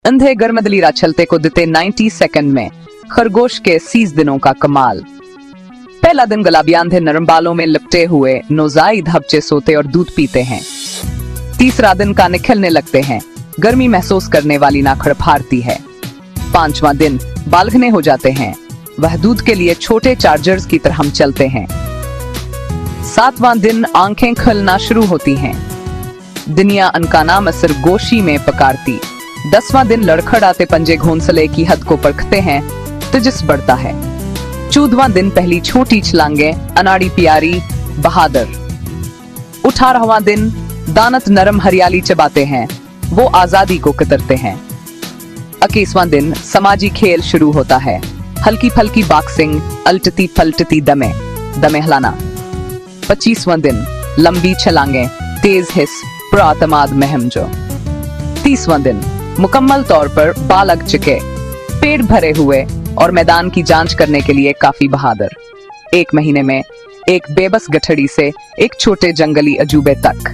अंधे गर्मदलीरा चलते को देते 90 सेकंड में खरगोश के 30 दिनों का कमाल। पहला दिन गुलाबी आंधे नरम बालों में लिपटे हुए नौजायद हफ्चे सोते और दूध पीते हैं। तीसरा दिन काने खिलने लगते हैं, गर्मी महसूस करने वाली नाखड़ फाड़ती है। पांचवां दिन बाल घने हो जाते हैं, वह दूध के लिए छोटे चार्जर्स की तरह चलते हैं। सातवां दिन आंखें खलना शुरू होती हैं, दुनिया अनका नाम असर गोशी में पकारती। 10वां दिन लड़खड़ाते पंजे घोंसले की हद को परखते हैं, तेजस बढ़ता है। 14वां दिन पहली छोटी छलांगे अनाड़ी प्यारी बहादुर। 18वां दिन दानत नरम हरियाली चबाते हैं, वो आजादी को कतरते हैं। 21वां दिन समाजी खेल शुरू होता है, हल्की फल्की बॉक्सिंग, अलटती पलटती दमे हिलाना। 25वां दिन लंबी छलांगे, तेज हिस पुरातमाद महम जो। 30वां दिन मुकम्मल तौर पर बालक चिके, पेट भरे हुए और मैदान की जांच करने के लिए काफी बहादुर। 1 महीने में एक बेबस गठड़ी से एक छोटे जंगली अजूबे तक।